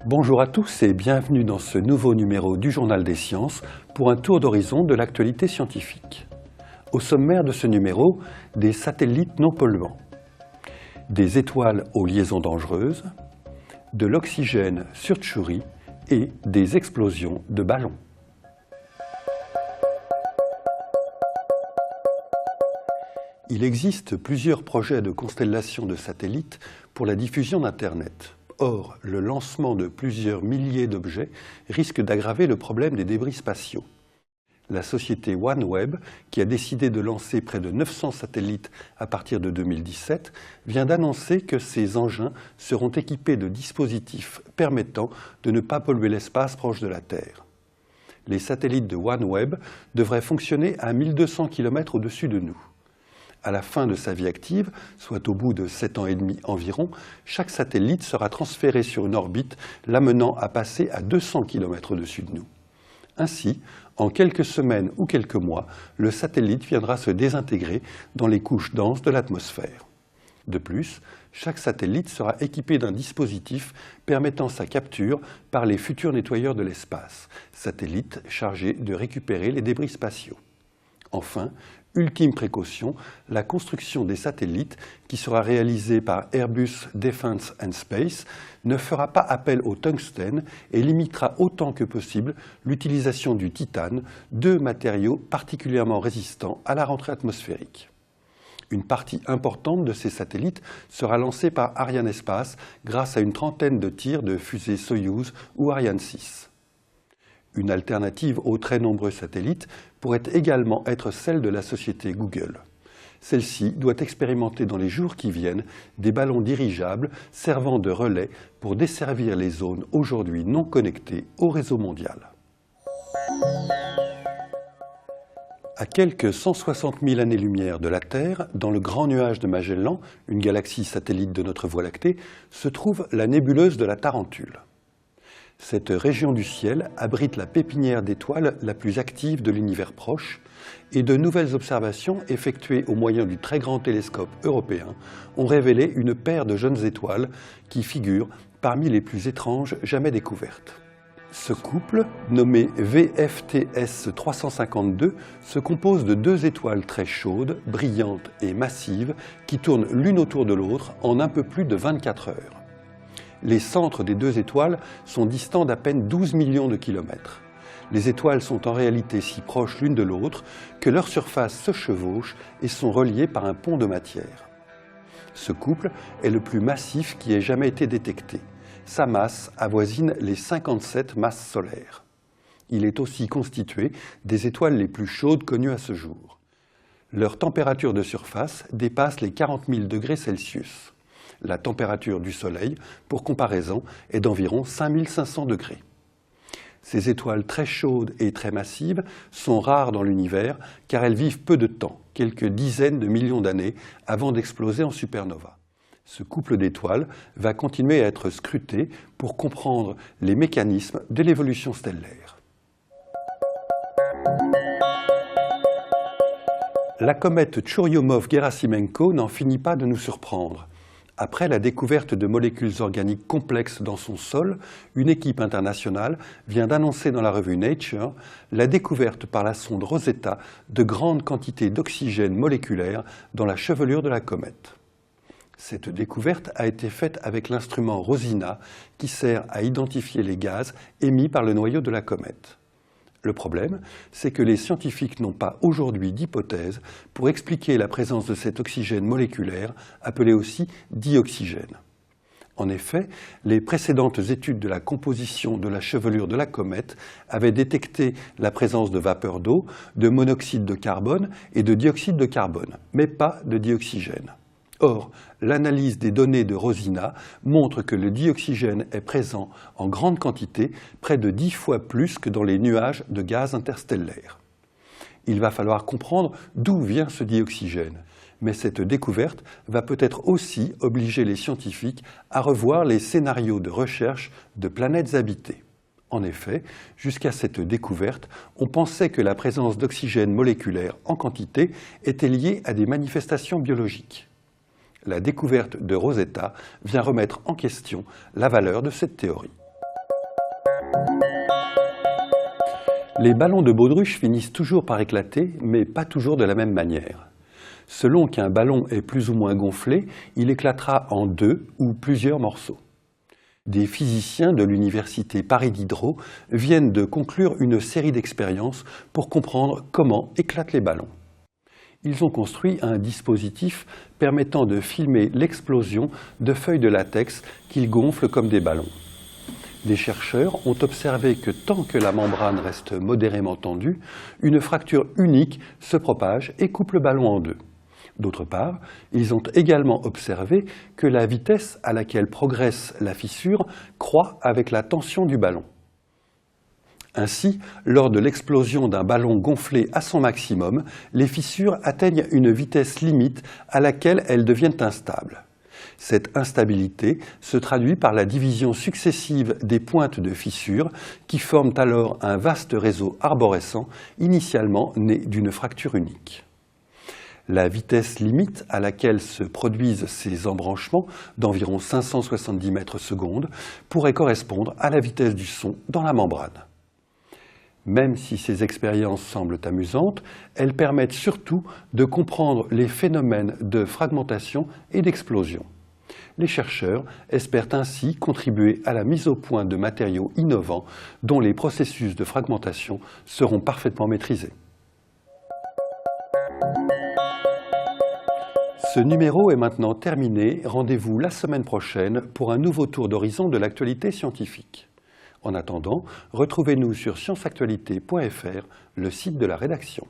Bonjour à tous et bienvenue dans ce nouveau numéro du Journal des Sciences pour un tour d'horizon de l'actualité scientifique. Au sommaire de ce numéro, des satellites non polluants, des étoiles aux liaisons dangereuses, de l'oxygène sur Tchouri et des explosions de ballons. Il existe plusieurs projets de constellation de satellites pour la diffusion d'Internet. Or, le lancement de plusieurs milliers d'objets risque d'aggraver le problème des débris spatiaux. La société OneWeb, qui a décidé de lancer près de 900 satellites à partir de 2017, vient d'annoncer que ces engins seront équipés de dispositifs permettant de ne pas polluer l'espace proche de la Terre. Les satellites de OneWeb devraient fonctionner à 1200 km au-dessus de nous. À la fin de sa vie active, soit au bout de 7 ans et demi environ, chaque satellite sera transféré sur une orbite l'amenant à passer à 200 km au-dessus de nous. Ainsi, en quelques semaines ou quelques mois, le satellite viendra se désintégrer dans les couches denses de l'atmosphère. De plus, chaque satellite sera équipé d'un dispositif permettant sa capture par les futurs nettoyeurs de l'espace, satellites chargés de récupérer les débris spatiaux. Enfin, ultime précaution, la construction des satellites, qui sera réalisée par Airbus Defence and Space, ne fera pas appel au tungstène et limitera autant que possible l'utilisation du titane, deux matériaux particulièrement résistants à la rentrée atmosphérique. Une partie importante de ces satellites sera lancée par Arianespace grâce à une trentaine de tirs de fusées Soyouz ou Ariane 6. Une alternative aux très nombreux satellites pourrait également être celle de la société Google. Celle-ci doit expérimenter dans les jours qui viennent des ballons dirigeables servant de relais pour desservir les zones aujourd'hui non connectées au réseau mondial. À quelques 160 000 années-lumière de la Terre, dans le grand nuage de Magellan, une galaxie satellite de notre Voie lactée, se trouve la nébuleuse de la Tarentule. Cette région du ciel abrite la pépinière d'étoiles la plus active de l'univers proche et de nouvelles observations effectuées au moyen du très grand télescope européen ont révélé une paire de jeunes étoiles qui figurent parmi les plus étranges jamais découvertes. Ce couple, nommé VFTS 352, se compose de deux étoiles très chaudes, brillantes et massives qui tournent l'une autour de l'autre en un peu plus de 24 heures. Les centres des deux étoiles sont distants d'à peine 12 millions de kilomètres. Les étoiles sont en réalité si proches l'une de l'autre que leurs surfaces se chevauchent et sont reliées par un pont de matière. Ce couple est le plus massif qui ait jamais été détecté. Sa masse avoisine les 57 masses solaires. Il est aussi constitué des étoiles les plus chaudes connues à ce jour. Leur température de surface dépasse les 40 000 degrés Celsius. La température du Soleil, pour comparaison, est d'environ 5500 degrés. Ces étoiles très chaudes et très massives sont rares dans l'univers car elles vivent peu de temps, quelques dizaines de millions d'années, avant d'exploser en supernova. Ce couple d'étoiles va continuer à être scruté pour comprendre les mécanismes de l'évolution stellaire. La comète Churyumov-Gerasimenko n'en finit pas de nous surprendre. Après la découverte de molécules organiques complexes dans son sol, une équipe internationale vient d'annoncer dans la revue Nature la découverte par la sonde Rosetta de grandes quantités d'oxygène moléculaire dans la chevelure de la comète. Cette découverte a été faite avec l'instrument Rosina qui sert à identifier les gaz émis par le noyau de la comète. Le problème, c'est que les scientifiques n'ont pas aujourd'hui d'hypothèse pour expliquer la présence de cet oxygène moléculaire, appelé aussi dioxygène. En effet, les précédentes études de la composition de la chevelure de la comète avaient détecté la présence de vapeur d'eau, de monoxyde de carbone et de dioxyde de carbone, mais pas de dioxygène. Or, l'analyse des données de Rosina montre que le dioxygène est présent en grande quantité, près de 10 fois plus que dans les nuages de gaz interstellaires. Il va falloir comprendre d'où vient ce dioxygène. Mais cette découverte va peut-être aussi obliger les scientifiques à revoir les scénarios de recherche de planètes habitées. En effet, jusqu'à cette découverte, on pensait que la présence d'oxygène moléculaire en quantité était liée à des manifestations biologiques. La découverte de Rosetta vient remettre en question la valeur de cette théorie. Les ballons de baudruche finissent toujours par éclater, mais pas toujours de la même manière. Selon qu'un ballon est plus ou moins gonflé, il éclatera en 2 ou plusieurs morceaux. Des physiciens de l'université Paris Diderot viennent de conclure une série d'expériences pour comprendre comment éclatent les ballons. Ils ont construit un dispositif permettant de filmer l'explosion de feuilles de latex qu'ils gonflent comme des ballons. Des chercheurs ont observé que tant que la membrane reste modérément tendue, une fracture unique se propage et coupe le ballon en 2. D'autre part, ils ont également observé que la vitesse à laquelle progresse la fissure croît avec la tension du ballon. Ainsi, lors de l'explosion d'un ballon gonflé à son maximum, les fissures atteignent une vitesse limite à laquelle elles deviennent instables. Cette instabilité se traduit par la division successive des pointes de fissure qui forment alors un vaste réseau arborescent initialement né d'une fracture unique. La vitesse limite à laquelle se produisent ces embranchements, d'environ 570 mètres secondes, pourrait correspondre à la vitesse du son dans la membrane. Même si ces expériences semblent amusantes, elles permettent surtout de comprendre les phénomènes de fragmentation et d'explosion. Les chercheurs espèrent ainsi contribuer à la mise au point de matériaux innovants dont les processus de fragmentation seront parfaitement maîtrisés. Ce numéro est maintenant terminé. Rendez-vous la semaine prochaine pour un nouveau tour d'horizon de l'actualité scientifique. En attendant, retrouvez-nous sur scienceactualité.fr, le site de la rédaction.